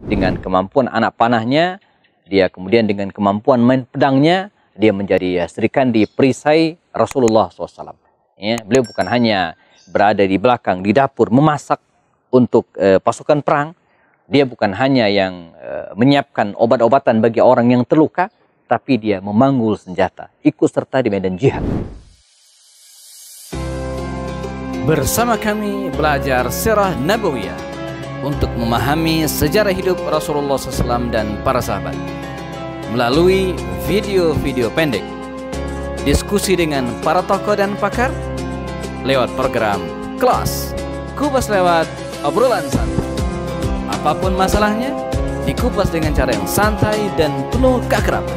dengan kemampuan anak panahnya, dia kemudian dengan kemampuan main pedangnya, dia menjadi serikandi perisai Rasulullah SAW. Ya, beliau bukan hanya berada di belakang, di dapur, memasak untuk pasukan perang. Dia bukan hanya yang menyiapkan obat-obatan bagi orang yang terluka, tapi dia memanggul senjata, ikut serta di medan jihad. Bersama kami belajar sirah nabawiyah untuk memahami sejarah hidup Rasulullah SAW dan para sahabat melalui video-video pendek, diskusi dengan para tokoh dan pakar lewat program Kelas Kupas lewat obrolan santai. Apapun masalahnya, dikupas dengan cara yang santai dan penuh keakraban.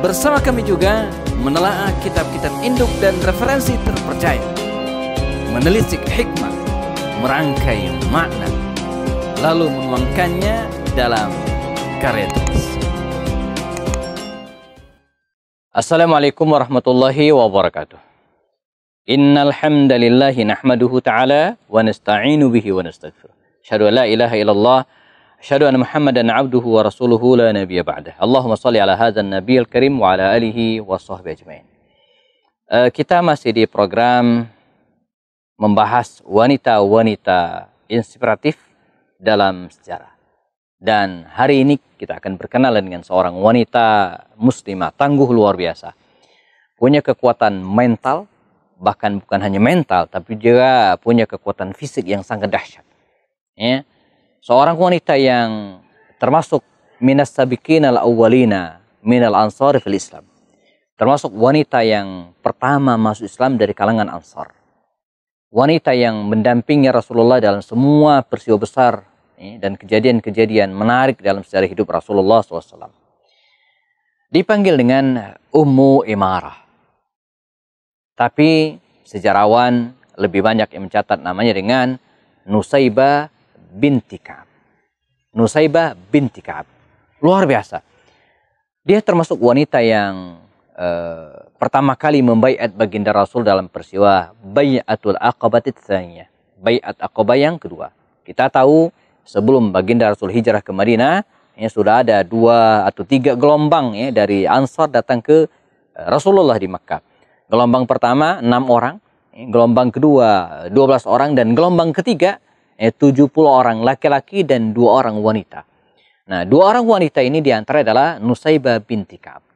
Bersama kami juga menelaah kitab-kitab induk dan referensi terpercaya, menelisik hikmah, merangkai makna, lalu menuangkannya dalam karya tulis. Assalamualaikum warahmatullahi wabarakatuh. Innal hamdalillahi nahmaduhu ta'ala wa nasta'inu bihi wa nastaghfiruh. Asyhadu an la ilaha illallah, asyhadu anna Muhammadan abduhu wa rasuluhu la nabiyya ba'dah. Allahumma shalli ala hadzal nabiyil karim wa ala alihi wa sahbihi ajmain. Kita masih di program membahas wanita-wanita inspiratif dalam sejarah. Dan hari ini kita akan berkenalan dengan seorang wanita muslimah tangguh luar biasa. Punya kekuatan mental, bahkan bukan hanya mental, tapi juga punya kekuatan fisik yang sangat dahsyat. Ya. Seorang wanita yang termasuk minas sabiqin al-awwalina minal ansar fil Islam. Termasuk wanita yang pertama masuk Islam dari kalangan Ansar. Wanita yang mendampingi Rasulullah dalam semua peristiwa besar dan kejadian-kejadian menarik dalam sejarah hidup Rasulullah SAW. Dipanggil dengan Ummu Imarah. Tapi sejarawan lebih banyak yang mencatat namanya dengan Nusaybah binti Ka'ab. Nusaybah binti Ka'ab. Luar biasa. Dia termasuk wanita yang pertama kali membaiat baginda Rasul dalam peristiwa Bai'atul Aqabah Tsaniyah. Bai'at Aqabah yang kedua. Kita tahu sebelum baginda Rasul hijrah ke Madinah, sudah ada 2 atau 3 gelombang dari Ansar datang ke Rasulullah di Makkah. Gelombang pertama 6 orang, gelombang kedua 12 orang, dan gelombang ketiga 70 orang laki-laki dan 2 orang wanita. Nah, 2 orang wanita ini diantara adalah Nusaybah binti Ka'ab.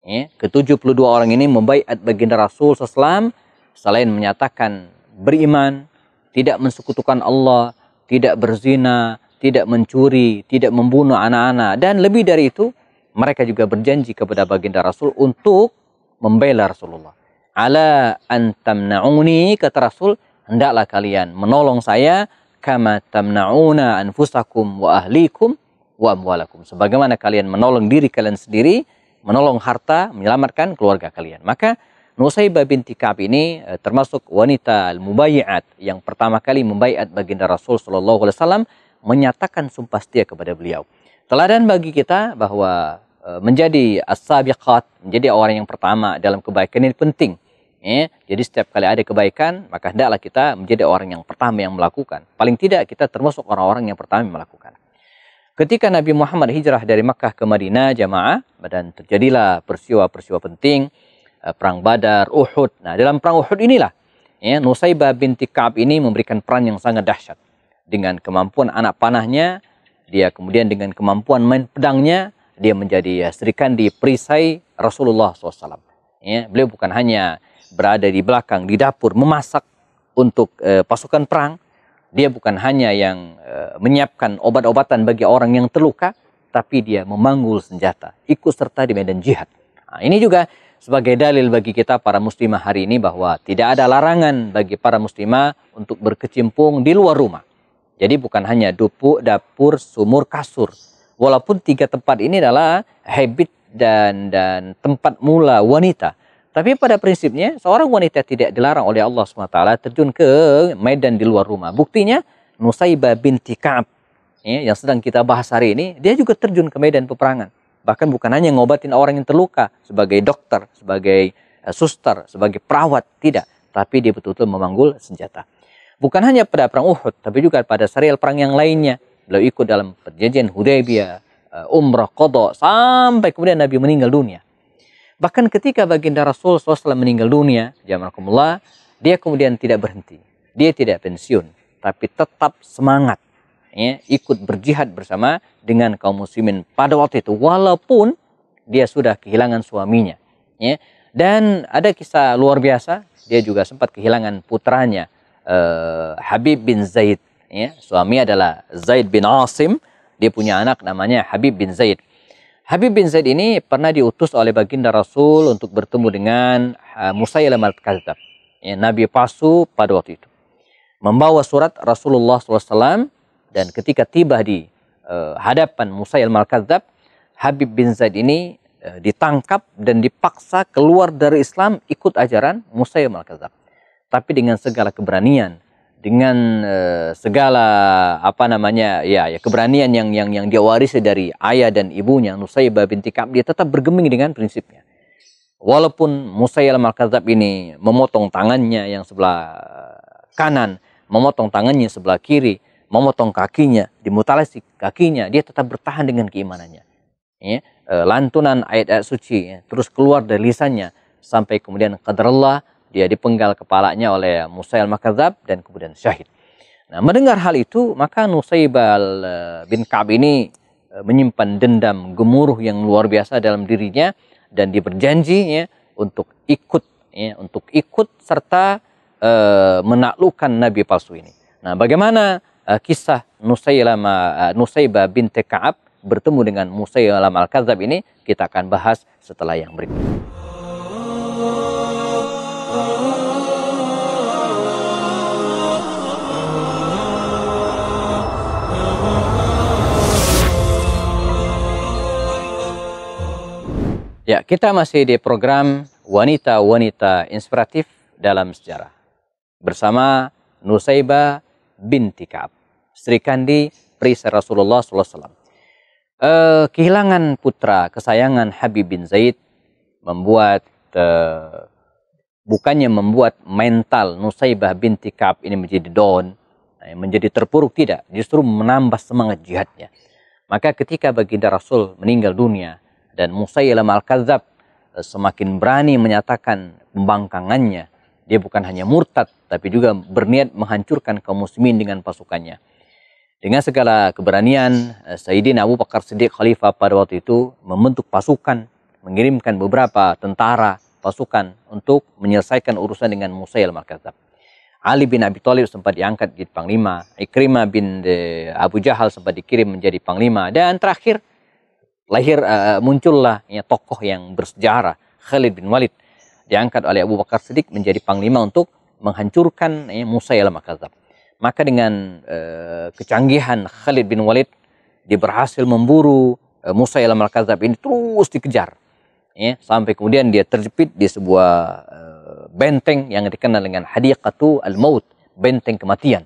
Ke-72 orang ini membaiat baginda Rasul SAW selain menyatakan beriman, tidak mensekutukan Allah, tidak berzina, tidak mencuri, tidak membunuh anak-anak, dan lebih dari itu mereka juga berjanji kepada baginda Rasul untuk membela Rasulullah. Ala antamna'uni, kata Rasul, hendaklah kalian menolong saya kama tamna'una anfusakum wa ahlikum wa amwalakum, sebagaimana kalian menolong diri kalian sendiri, menolong harta, menyelamatkan keluarga kalian. Maka Nusaybah binti Ka'ab ini termasuk wanita al-mubayyi'at yang pertama kali membaiat baginda Rasul SAW, menyatakan sumpah setia kepada beliau. Teladan bagi kita bahwa menjadi as-sabiqat, menjadi orang yang pertama dalam kebaikan ini penting. Jadi setiap kali ada kebaikan, maka hendaklah kita menjadi orang yang pertama yang melakukan. Paling tidak kita termasuk orang-orang yang pertama yang melakukan. Ketika Nabi Muhammad hijrah dari Makkah ke Madinah jamaah, dan terjadilah peristiwa-peristiwa penting, perang Badar, Uhud. Nah, dalam perang Uhud inilah Nusaybah binti Ka'ab ini memberikan peran yang sangat dahsyat. Dengan kemampuan anak panahnya, dia kemudian dengan kemampuan main pedangnya, dia menjadi serikandi perisai Rasulullah SAW. Beliau bukan hanya berada di belakang, di dapur, memasak untuk pasukan perang. Dia bukan hanya yang menyiapkan obat-obatan bagi orang yang terluka, tapi dia memanggul senjata, ikut serta di medan jihad. Nah, ini juga sebagai dalil bagi kita para muslimah hari ini bahwa tidak ada larangan bagi para muslimah untuk berkecimpung di luar rumah. Jadi bukan hanya dapur, sumur, kasur. Walaupun 3 tempat ini adalah habit dan tempat mula wanita. Tapi pada prinsipnya seorang wanita tidak dilarang oleh Allah SWT terjun ke medan di luar rumah. Buktinya Nusaybah binti Ka'ab yang sedang kita bahas hari ini, dia juga terjun ke medan peperangan. Bahkan bukan hanya ngobatin orang yang terluka sebagai dokter, sebagai suster, sebagai perawat, tidak. Tapi dia betul-betul memanggul senjata. Bukan hanya pada perang Uhud, tapi juga pada serial perang yang lainnya. beliau ikut dalam perjanjian Hudaybiyah, umrah, qadha, sampai kemudian Nabi meninggal dunia. Bahkan ketika baginda Rasul SAW meninggal dunia, jamakumullah, dia kemudian tidak berhenti. Dia tidak pensiun, tapi tetap semangat, ya, ikut berjihad bersama dengan kaum muslimin pada waktu itu, walaupun dia sudah kehilangan suaminya. Ya. Dan ada kisah luar biasa, dia juga sempat kehilangan putranya, Habib bin Zaid. Ya. Suami adalah Zaid bin Asim, dia punya anak namanya Habib bin Zaid. Habib bin Zaid ini pernah diutus oleh baginda Rasul untuk bertemu dengan Musailamah al-Kadzdzab, ya, nabi palsu pada waktu itu. Membawa surat Rasulullah SAW, dan ketika tiba di hadapan Musailamah al-Kadzdzab, Habib bin Zaid ini ditangkap dan dipaksa keluar dari Islam ikut ajaran Musailamah al-Kadzdzab. Tapi dengan segala keberanian, dengan segala keberanian yang dia warisi dari ayah dan ibunya Nusaybah binti Ka'ab, dia tetap bergeming dengan prinsipnya. Walaupun Musailamah al-Kadzdzab ini memotong tangannya yang sebelah kanan, memotong tangannya sebelah kiri, memotong kakinya, dimutilasi kakinya, dia tetap bertahan dengan keimanannya. Ya, lantunan ayat-ayat suci, ya, terus keluar dari lisannya sampai kemudian qadarullah dia dipenggal kepalanya oleh Musailamah al-Kadzdzab dan kemudian syahid. Nah, mendengar hal itu, maka Nusaybah bin Ka'ab ini menyimpan dendam gemuruh yang luar biasa dalam dirinya, dan dia berjanji, ya, untuk ikut serta menaklukkan nabi palsu ini. Nah, bagaimana kisah Nusaybah binti Ka'ab bertemu dengan Musailamah al-Kadzdzab ini, kita akan bahas setelah yang berikut. Ya, kita masih di program Wanita-Wanita Inspiratif dalam Sejarah bersama Nusaybah binti Ka'ab, Sri Kandi perisai Rasulullah SAW. Kehilangan putra kesayangan Habib bin Zaid membuat bukannya membuat mental Nusaybah binti Ka'ab ini menjadi down, menjadi terpuruk, tidak, justru menambah semangat jihadnya. Maka ketika baginda Rasul meninggal dunia dan Musailamah al-Kadzdzab semakin berani menyatakan pembangkangannya, dia bukan hanya murtad, tapi juga berniat menghancurkan kaum muslimin dengan pasukannya. Dengan segala keberanian, Sayyidina Abu Bakar Siddiq Khalifah pada waktu itu membentuk pasukan, mengirimkan beberapa tentara pasukan untuk menyelesaikan urusan dengan Musailamah al-Kadzdzab. Ali bin Abi Thalib sempat diangkat jadi panglima, Ikrimah bin Abu Jahal sempat dikirim menjadi panglima, dan terakhir muncullah, ya, tokoh yang bersejarah, Khalid bin Walid, diangkat oleh Abu Bakar Siddiq menjadi panglima untuk menghancurkan, ya, Musailamah al-Kadzdzab. Maka dengan kecanggihan Khalid bin Walid, dia berhasil memburu Musailamah al-Kadzdzab ini, terus dikejar, ya, sampai kemudian dia terjepit di sebuah benteng yang dikenal dengan Hadiqatu al-Maut, benteng kematian.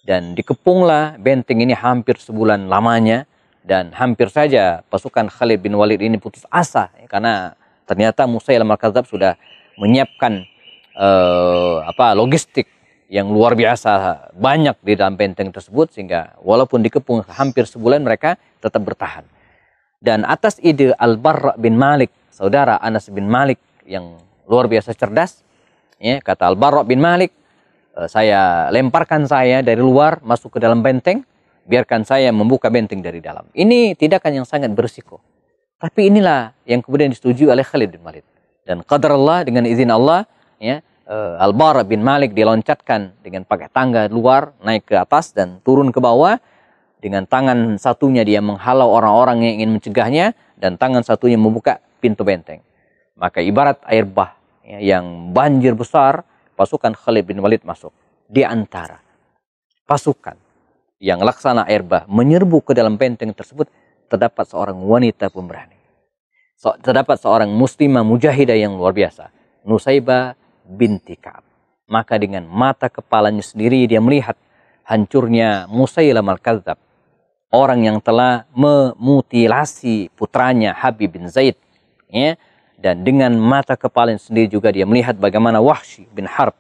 Dan dikepunglah benteng ini hampir sebulan lamanya, dan hampir saja pasukan Khalid bin Walid ini putus asa, ya, karena ternyata Musailamah al-Kadzdzab sudah menyiapkan logistik yang luar biasa banyak di dalam benteng tersebut, sehingga walaupun dikepung hampir sebulan mereka tetap bertahan. Dan atas ide Al-Barra bin Malik, saudara Anas bin Malik yang luar biasa cerdas, ya, kata Al-Barra bin Malik, lemparkan saya dari luar masuk ke dalam benteng, biarkan saya membuka benteng dari dalam. Ini tindakan yang sangat berisiko, tapi inilah yang kemudian disetujui oleh Khalid bin Walid. Dan qadarullah, dengan izin Allah, ya, Al-Barra bin Malik diloncatkan dengan pakai tangga luar, naik ke atas dan turun ke bawah. Dengan tangan satunya dia menghalau orang-orang yang ingin mencegahnya, dan tangan satunya membuka pintu benteng. Maka ibarat air bah, ya, yang banjir besar, pasukan Khalid bin Walid masuk. Di antara pasukan yang laksana air bah menyerbu ke dalam benteng tersebut, terdapat seorang wanita pemberani. Terdapat seorang muslimah mujahidah yang luar biasa, Nusaybah binti Ka'ab. Maka dengan mata kepalanya sendiri dia melihat hancurnya Musailamah al-Kadzdzab, orang yang telah memutilasi putranya Habib bin Zaid, ya. Dan dengan mata kepalanya sendiri juga dia melihat bagaimana Wahsy bin Harb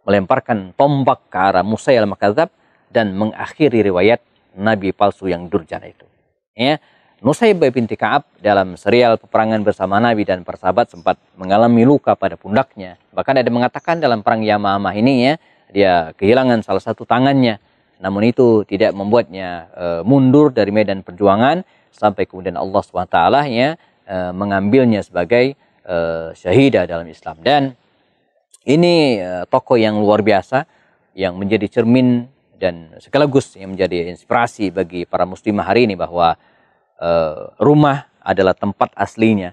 melemparkan tombak ke arah Musailamah al-Kadzdzab dan mengakhiri riwayat nabi palsu yang durjana itu. Ya, Nusaybah binti Ka'ab dalam serial peperangan bersama Nabi dan para sahabat sempat mengalami luka pada pundaknya. Bahkan ada mengatakan dalam perang Yamamah ini ya, dia kehilangan salah satu tangannya. Namun itu tidak membuatnya mundur dari medan perjuangan sampai kemudian Allah SWT ya, mengambilnya sebagai syahidah dalam Islam. Dan ini tokoh yang luar biasa yang menjadi cermin dan sekaligus yang menjadi inspirasi bagi para muslimah hari ini bahwa rumah adalah tempat aslinya,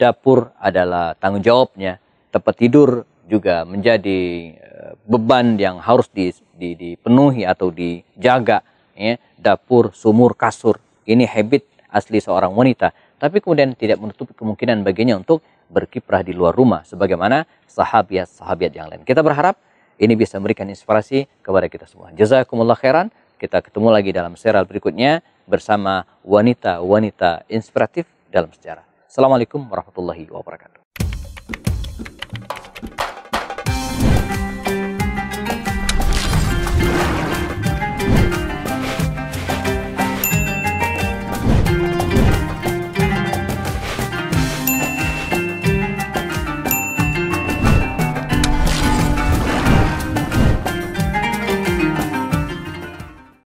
dapur adalah tanggung jawabnya, tempat tidur juga menjadi beban yang harus dipenuhi atau dijaga. Ya. Dapur, sumur, kasur, ini habit asli seorang wanita. Tapi kemudian tidak menutup kemungkinan baginya untuk berkiprah di luar rumah, sebagaimana sahabat-sahabat yang lain. Kita berharap ini bisa memberikan inspirasi kepada kita semua. Jazakumullah khairan. Kita ketemu lagi dalam serial berikutnya bersama wanita-wanita inspiratif dalam sejarah. Assalamualaikum warahmatullahi wabarakatuh.